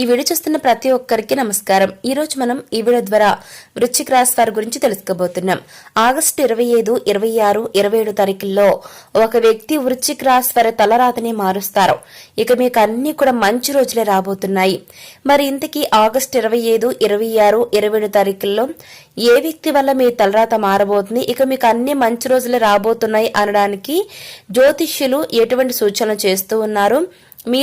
ఈ వీడియో చూస్తున్న ప్రతి ఒక్కరికి నమస్కారం. ఈ రోజు మనం ఈ వీడియో ద్వారా వృశ్చిక రాశి వారి గురించి తెలుసుకోబోతున్నాం. ఆగస్టు 25, 26, 27 తారీఖుల్లో ఒక వ్యక్తి వృశ్చిక రాశి వారి తలరాతని మారుస్తారు. ఇక మీకు అన్ని కూడా మంచి రోజులే రాబోతున్నాయి. మరి ఇంతకీ ఆగస్టు 25, 26, 27 తారీఖుల్లో ఏ వ్యక్తి వల్ల మీ తలరాత మారబోతుంది, ఇక మీకు అన్ని మంచి రోజులే రాబోతున్నాయి అనడానికి జ్యోతిష్యులు ఎటువంటి సూచనలు చేస్తూ ఉన్నారు? మీ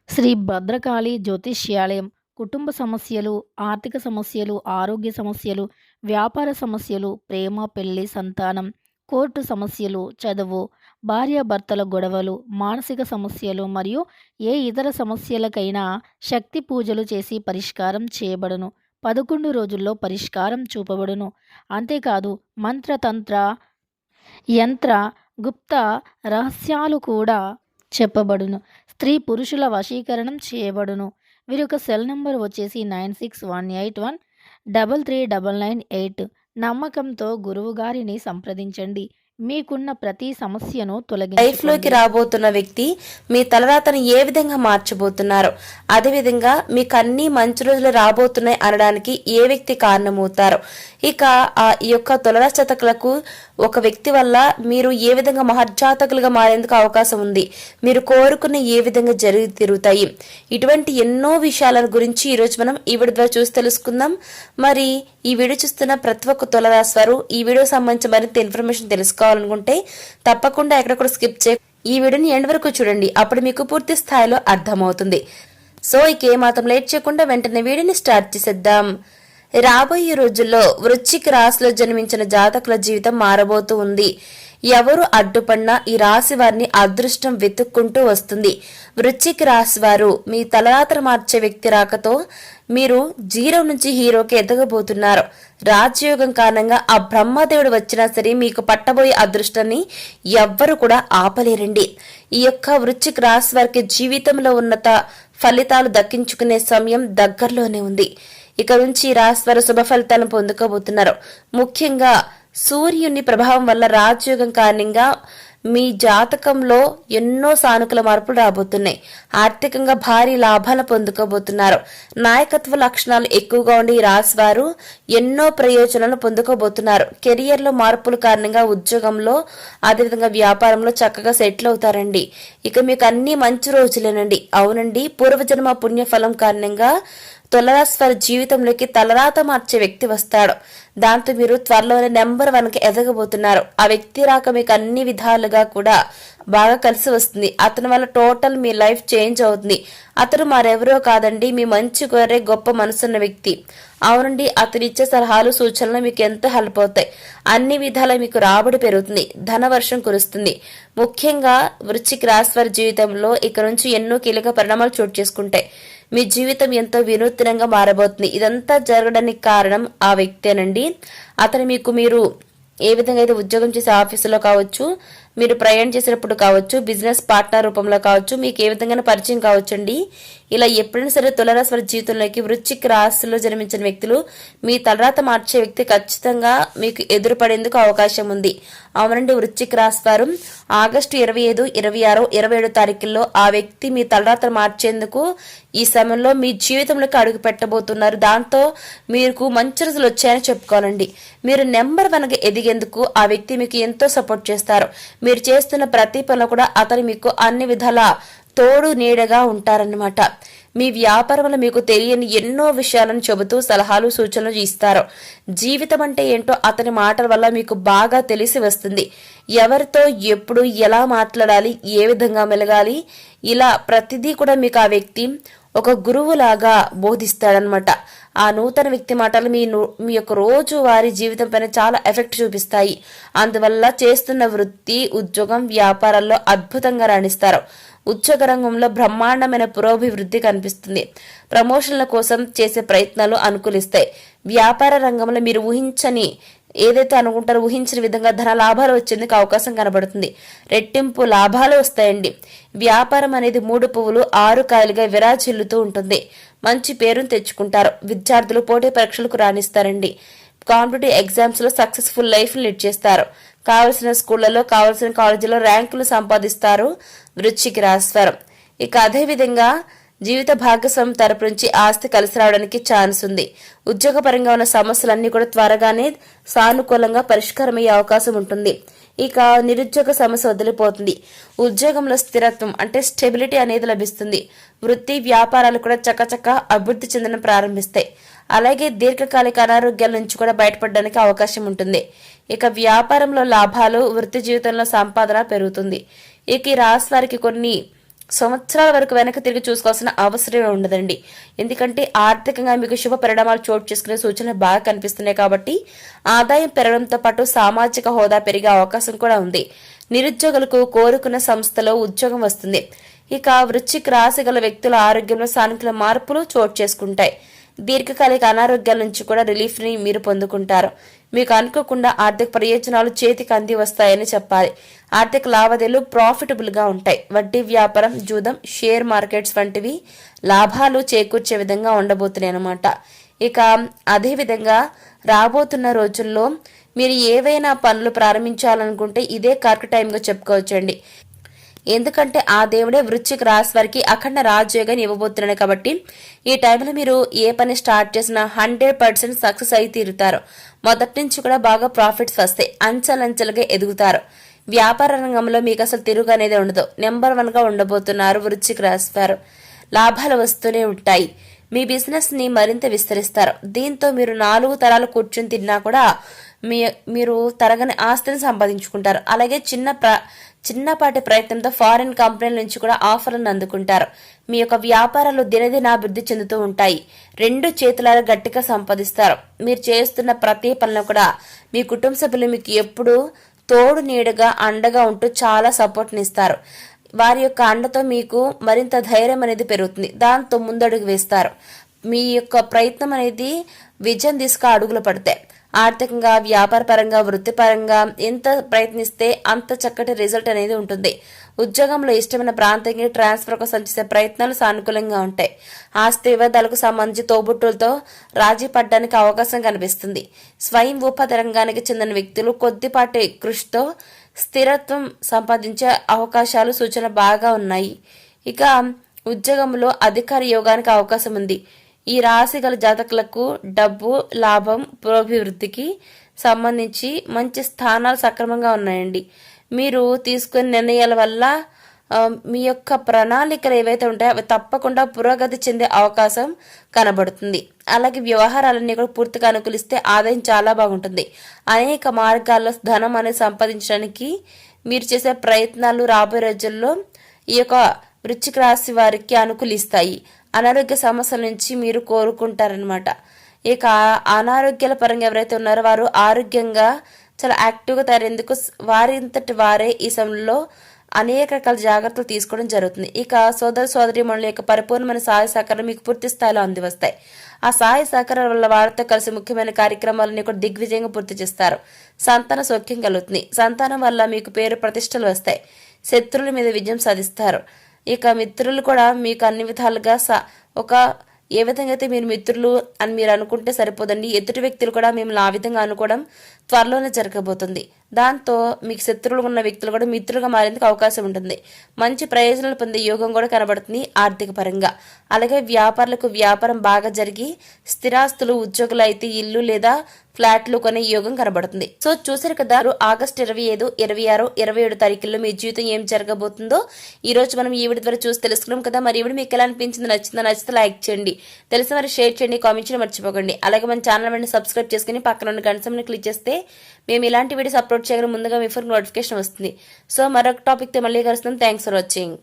శ్రీ భద్రకాళి జ్యోతిష్యాలయం కుటుంబ సమస్యలు, ఆర్థిక సమస్యలు, ఆరోగ్య సమస్యలు, వ్యాపార సమస్యలు, ప్రేమ, పెళ్లి, సంతానం, కోర్టు సమస్యలు, చదువు, భార్యాభర్తల గొడవలు, మానసిక సమస్యలు మరియు ఏ ఇతర సమస్యలకైనా శక్తి పూజలు చేసి పరిష్కారం చేయబడును. 11 రోజుల్లో పరిష్కారం చూపబడును. అంతేకాదు మంత్రతంత్ర యంత్ర గుప్త రహస్యాలు కూడా చెప్పబడును. స్త్రీ పురుషుల వశీకరణం చేయబడును. వీరి యొక్క సెల్ నంబర్ వచ్చేసి 9618133998. నమ్మకంతో గురువు గారిని సంప్రదించండి. మీకున్న ప్రతి సమస్యను లైఫ్ లోకి రాబోతున్న వ్యక్తి మీ తలరాతను ఏ విధంగా మార్చబోతున్నారు, అదేవిధంగా మీకు అన్ని మంచి రోజులు రాబోతున్నాయి అనడానికి ఏ వ్యక్తి కారణమవుతారు, ఇక ఈ యొక్క తులరాశతకులకు ఒక వ్యక్తి వల్ల మీరు ఏ విధంగా మహర్జాతకులుగా మారేందుకు అవకాశం ఉంది, మీరు కోరుకున్న ఏ విధంగా జరిగి తిరుగుతాయి, ఇటువంటి ఎన్నో విషయాల గురించి ఈరోజు మనం ఈ వీడియో ద్వారా చూసి తెలుసుకుందాం. మరి ఈ వీడియో చూస్తున్న ప్రతి ఒక్క తులరాశి వారు ఈ వీడియో సంబంధించి మరింత ఇన్ఫర్మేషన్ తెలుసుకోవాలనుకుంటే తప్పకుండా ఎక్కడ కూడా స్కిప్ చేయ ఈ వీడియోని ఎండ్ వరకు చూడండి. అప్పుడు మీకు పూర్తి స్థాయిలో అర్థమవుతుంది. సో ఇక ఏమాత్రం లేట్ చేయకుండా వెంటనే వీడియోని స్టార్ట్ చేసేద్దాం. రాబోయే రోజుల్లో వృశ్చిక రాశిలో జన్మించిన జాతకుల జీవితం మారబోతూ ఉంది. ఎవరు అడ్డుపడినా ఈ రాశి వారిని అదృష్టం వెతుక్కుంటూ వస్తుంది. వృశ్చిక రాశి వారు మీ తలరాత్ర మార్చే వ్యక్తి రాకతో మీరు జీరో నుంచి హీరోకి ఎదగబోతున్నారు. రాజయోగం కారణంగా ఆ బ్రహ్మదేవుడు వచ్చినా సరే మీకు పట్టబోయే అదృష్టాన్ని ఎవ్వరు కూడా ఆపలేరండి. ఈ యొక్క వృశ్చిక రాశి వారికి జీవితంలో ఉన్నత ఫలితాలు దక్కించుకునే సమయం దగ్గరలోనే ఉంది. ఇక నుంచి రాశి వారు శుభ ఫలితాలను పొందుకోబోతున్నారు. ముఖ్యంగా సూర్యుని ప్రభావం వల్ల రాజయోగం కారణంగా మీ జాతకంలో ఎన్నో సానుకూల మార్పులు రాబోతున్నాయి. ఆర్థికంగా భారీ లాభాలు పొందుకోబోతున్నారు. నాయకత్వ లక్షణాలు ఎక్కువగా ఉండి ఈ రాశి వారు ఎన్నో ప్రయోజనాలను పొందుకోబోతున్నారు. కెరియర్ లో మార్పుల కారణంగా ఉద్యోగంలో అదేవిధంగా వ్యాపారంలో చక్కగా సెటిల్ అవుతారండి. ఇక మీకు అన్ని మంచి రోజులేనండి. అవునండి, పూర్వజన్మ పుణ్యఫలం కారణంగా తులరాశి వారి జీవితంలోకి తలరాత మార్చే వ్యక్తి వస్తాడు. దాంతో మీరు త్వరలోనే నెంబర్ 1కి ఎదగబోతున్నారు. ఆ వ్యక్తి రాక మీకు అన్ని విధాలుగా కూడా బాగా కలిసి వస్తుంది. అతని వల్ల టోటల్ మీ లైఫ్ చేంజ్ అవుతుంది. అతను మరెవరో కాదండి, మీ మంచి కోరే గొప్ప మనసున్న వ్యక్తి. అవునండి, అతను ఇచ్చే సలహాలు సూచనలు మీకు ఎంతో హెల్ప్ అవుతాయి. అన్ని విధాలా మీకు రాబడి పెరుగుతుంది, ధనవర్షం కురుస్తుంది. ముఖ్యంగా వృశ్చిక రాశి వారి జీవితంలో ఇక నుంచి ఎన్నో కీలక పరిణామాలు చోటు చేసుకుంటాయి. మీ జీవితం ఎంతో వినూత్నంగా మారబోతుంది. ఇదంతా జరగడానికి కారణం ఆ వ్యక్తేనండి. అతను మీరు ఏ విధంగా అయితే ఉద్యోగం చేసే ఆఫీసులో కావచ్చు, మీరు ప్రయాణం చేసేటప్పుడు కావచ్చు, బిజినెస్ పార్ట్నర్ రూపంలో కావచ్చు, మీకు ఏ విధంగా పరిచయం కావచ్చండి. ఇలా ఎప్పుడైనా సరే తులరాశి వారి జీవితంలోకి వృశ్చిక రాశిలో జన్మించిన వ్యక్తులు మీ తలరాత మార్చే వ్యక్తి ఖచ్చితంగా మీకు ఎదురుపడేందుకు అవకాశం ఉంది. అవునండి, వృశ్చిక రాశి వారు ఆగస్టు 25, 26, 27 తారీఖుల్లో ఆ వ్యక్తి మీ తలరాత మార్చేందుకు ఈ సమయంలో మీ జీవితంలోకి అడుగు పెట్టబోతున్నారు. దాంతో మీకు మంచి రోజులు వచ్చాయని చెప్పుకోవాలండి. మీరు నెంబర్ 1గా ఎదిగేందుకు ఆ వ్యక్తి మీకు ఎంతో సపోర్ట్ చేస్తారు. మీరు చేస్తున్న ప్రతి పనిలో కూడా అతను మీకు అన్ని విధాల తోడు నీడగా ఉంటారన్నమాట. మీ వ్యాపారంలో మీకు తెలియని ఎన్నో విషయాలను చెబుతూ సలహాలు సూచనలు ఇస్తారు. జీవితం అంటే ఏంటో అతని మాటల వల్ల మీకు బాగా తెలిసి వస్తుంది. ఎవరితో ఎప్పుడు ఎలా మాట్లాడాలి, ఏ విధంగా మెలగాలి, ఇలా ప్రతిదీ కూడా మీకు ఆ వ్యక్తి ఒక గురువులాగా బోధిస్తాడనమాట. ఆ నూతన వ్యక్తి మాటలు మీ యొక్క రోజు వారి జీవితం పైన చాలా ఎఫెక్ట్ చూపిస్తాయి. అందువల్ల చేస్తున్న వృత్తి, ఉద్యోగం, వ్యాపారాల్లో అద్భుతంగా రాణిస్తారు. ఉద్యోగ రంగంలో బ్రహ్మాండమైన పురోభివృద్ధి కనిపిస్తుంది. ప్రమోషన్ల కోసం చేసే ప్రయత్నాలు అనుకూలిస్తాయి. వ్యాపార రంగంలో మీరు ఏదైతే అనుకుంటారో ఊహించిన విధంగా ధన లాభాలు వచ్చేందుకు అవకాశం కనబడుతుంది. రెట్టింపు లాభాలు వస్తాయండి. వ్యాపారం అనేది 3 పువ్వులు 6 కాయలుగా విరాజిల్లుతూ ఉంటుంది. మంచి పేరును తెచ్చుకుంటారు. విద్యార్థులు పోటీ పరీక్షలకు రాణిస్తారండి. కాంపిటేటివ్ ఎగ్జామ్స్ లో సక్సెస్ఫుల్ లైఫ్ లీడ్ చేస్తారు. కావలసిన స్కూళ్లలో, కావలసిన కాలేజీలో ర్యాంకులు సంపాదిస్తారు వృశ్చిక రాశి వారు. ఇక అదే విధంగా జీవిత భాగస్వామి తరపు నుంచి ఆస్తి కలిసి రావడానికి ఛాన్స్ ఉంది. ఉద్యోగపరంగా ఉన్న సమస్యలన్నీ కూడా త్వరగానే సానుకూలంగా పరిష్కారమయ్యే అవకాశం ఉంటుంది. ఇక నిరుద్యోగ సమస్య వదిలిపోతుంది. ఉద్యోగంలో స్థిరత్వం అంటే స్టెబిలిటీ అనేది లభిస్తుంది. వృత్తి వ్యాపారాలు కూడా చకచక అభివృద్ధి చెందడం ప్రారంభిస్తాయి. అలాగే దీర్ఘకాలిక అనారోగ్యాల నుంచి కూడా బయటపడడానికి అవకాశం ఉంటుంది. ఇక వ్యాపారంలో లాభాలు, వృత్తి జీవితంలో సంపాదన పెరుగుతుంది. ఇక ఈ రాశి వారికి కొన్ని సంవత్సరాల వరకు వెనక్కి తిరిగి చూసుకోవాల్సిన అవసరమే ఉండదండి. ఎందుకంటే ఆర్థికంగా మీకు శుభ పరిణామాలు చోటు చేసుకునే సూచనలు బాగా కనిపిస్తున్నాయి. కాబట్టి ఆదాయం పెరగడంతో పాటు సామాజిక హోదా పెరిగే అవకాశం కూడా ఉంది. నిరుద్యోగులకు కోరుకున్న సంస్థలో ఉద్యోగం వస్తుంది. ఇక వృశ్చిక రాశి గల వ్యక్తుల ఆరోగ్యంలో సానుకూల మార్పులు చోటు చేసుకుంటాయి. దీర్ఘకాలిక అనారోగ్యాల నుంచి కూడా రిలీఫ్ ని మీరు పొందుకుంటారు. మీకు అనుకోకుండా ఆర్థిక ప్రయోజనాలు చేతికి అంది వస్తాయని చెప్పాలి. ఆర్థిక లావాదేవీలు ప్రాఫిటబుల్ గా ఉంటాయి. వడ్డీ వ్యాపారం, జూదం, షేర్ మార్కెట్స్ వంటివి లాభాలు చేకూర్చే విధంగా ఉండబోతున్నాయి అన్నమాట. ఇక అదే విధంగా రాబోతున్న రోజుల్లో మీరు ఏవైనా పనులు ప్రారంభించాలనుకుంటే ఇదే కరెక్ట్ టైంగా చెప్పుకోవచ్చండి. ఎందుకంటే ఆ దేవుడే వృశ్చిక రాశి వారికి అఖండ రాజయోగాన్ని ఇవ్వబోతున్నాడు. కాబట్టి ఈ టైంలో మీరు ఏ పని స్టార్ట్ చేసినా 100% సక్సెస్ అయి తీరుతారు. మొదటి నుంచి కూడా బాగా ప్రాఫిట్స్ వస్తాయి. అంచెలంచెలుగా ఎదుగుతారు. వ్యాపార రంగంలో మీకు అసలు తిరుగు అనేది ఉండదు. నెంబర్ 1 గా ఉండబోతున్నారు వృశ్చిక రాశి వారు. లాభాలు వస్తూనే ఉంటాయి. మీ బిజినెస్ ని మరింత విస్తరిస్తారు. దీంతో మీరు 4 తరాలు కూర్చుని తిన్నా కూడా మీరు తరగని ఆస్తిని సంపాదించుకుంటారు. అలాగే చిన్నపాటి ప్రయత్నంతో ఫారిన్ కంపెనీల నుంచి కూడా ఆఫర్లను అందుకుంటారు. మీ యొక్క వ్యాపారాలు దినదిన అభివృద్ధి చెందుతూ ఉంటాయి. 2 చేతులారా గట్టిగా సంపాదిస్తారు. మీరు చేస్తున్న ప్రతి పనిలో కూడా మీ కుటుంబ సభ్యులు మీకు ఎప్పుడూ తోడు నీడగా అండగా ఉంటూ చాలా సపోర్ట్ని ఇస్తారు. వారి యొక్క అండతో మీకు మరింత ధైర్యం అనేది పెరుగుతుంది. దాంతో ముందడుగు వేస్తారు. మీ యొక్క ప్రయత్నం అనేది విజయం దిశగా అడుగులు పడతాయి. ఆర్థికంగా, వ్యాపారపరంగా, వృత్తిపరంగా ఎంత ప్రయత్నిస్తే అంత చక్కటి రిజల్ట్ అనేది ఉంటుంది. ఉద్యోగంలో ఇష్టమైన ప్రాంతానికి ట్రాన్స్ఫర్ కోసం చేసే ప్రయత్నాలు సానుకూలంగా ఉంటాయి. ఆస్తి వివాదాలకు సంబంధించి తోబుట్టులతో రాజీ పడడానికి అవకాశం కనిపిస్తుంది. స్వయం ఉపాధి రంగానికి చెందిన వ్యక్తులు కొద్దిపాటి కృషితో స్థిరత్వం సంపాదించే అవకాశాలు సూచన బాగా ఉన్నాయి. ఇక ఉద్యోగంలో అధికార యోగానికి అవకాశం ఉంది. ఈ రాశి గల జాతకులకు డబ్బు, లాభం, పురోభివృద్ధికి సంబంధించి మంచి స్థానాలు సక్రమంగా ఉన్నాయండి. మీరు తీసుకునే నిర్ణయాల వల్ల మీ యొక్క ప్రణాళికలు ఏవైతే ఉంటాయో అవి తప్పకుండా పురోగతి చెందే అవకాశం కనబడుతుంది. అలాగే వ్యవహారాలన్నీ కూడా పూర్తిగా అనుకూలిస్తే ఆదాయం చాలా బాగుంటుంది. అనేక మార్గాల్లో ధనం అనేది సంపాదించడానికి మీరు చేసే ప్రయత్నాలు రాబోయే రోజుల్లో ఈ యొక్క వృశ్చిక రాశి వారికి అనుకూలిస్తాయి. అనారోగ్య సమస్యల నుంచి మీరు కోరుకుంటారనమాట. ఇక అనారోగ్యాల పరంగా ఎవరైతే ఉన్నారో వారు ఆరోగ్యంగా చాలా యాక్టివ్గా తయారేందుకు వారింతటి వారే ఈ సమయంలో అనేక రకాల జాగ్రత్తలు తీసుకోవడం జరుగుతుంది. ఇక సోదర సోదరీమణుల యొక్క పరిపూర్ణమైన సహాయ సహకారం మీకు పూర్తి స్థాయిలో అందివస్తాయి. ఆ సహాయ సహకారం వల్ల వారితో కలిసి ముఖ్యమైన కార్యక్రమాలని కూడా దిగ్విజయంగా పూర్తి చేస్తారు. సంతాన సౌఖ్యం కలుగుతుంది. సంతానం వల్ల మీకు పేరు ప్రతిష్టలు వస్తాయి. శత్రువుల మీద విజయం సాధిస్తారు. ఇక మిత్రులు కూడా మీకు అన్ని విధాలుగా ఏ విధంగా అయితే మీరు మిత్రులు అని మీరు అనుకుంటే సరిపోదండి. ఎదుటి వ్యక్తులు కూడా మిమ్మల్ని ఆ విధంగా అనుకోవడం త్వరలోనే జరగబోతుంది. దాంతో మీకు శత్రువులు ఉన్న వ్యక్తులు కూడా మిత్రులుగా మారేందుకు అవకాశం ఉంటుంది. మంచి ప్రయోజనాలు పొందే యోగం కూడా కనబడుతుంది ఆర్థిక పరంగా. అలాగే వ్యాపారులకు వ్యాపారం బాగా జరిగి స్థిరాస్తులు, ఉద్యోగులు అయితే ఇల్లు లేదా ఫ్లాట్లు కొనే యోగం కనబడుతుంది. సో చూసారు కదా, ఆగస్టు 25, 26, 27 తారీఖుల్లో మీ జీవితం ఏం జరగబోతుందో ఈ రోజు మనం ఈ వీడియో ద్వారా చూసి తెలుసుకున్నాం కదా. మరి ఈ వీడియో మీకు ఎలా అనిపించింది? నచ్చితే లైక్ చేయండి. తెలిసిన మరి షేర్ చేయండి, కామెంట్ చేయడం మర్చిపోకండి. అలాగే మన ఛానల్ వెంటనే సబ్స్క్రైబ్ చేసుకుని పక్కన ఉన్న గంట సింబల్ని క్లిక్ చేస్తే మేము ఇలాంటి వీడియోస్ అప్లోడ్ చేయగానే ముందుగా మీ ఫోన్ నోటిఫికేషన్ వస్తుంది. సో మరొక టాపిక్తో మళ్ళీ కలుస్తాం. Thanks for watching.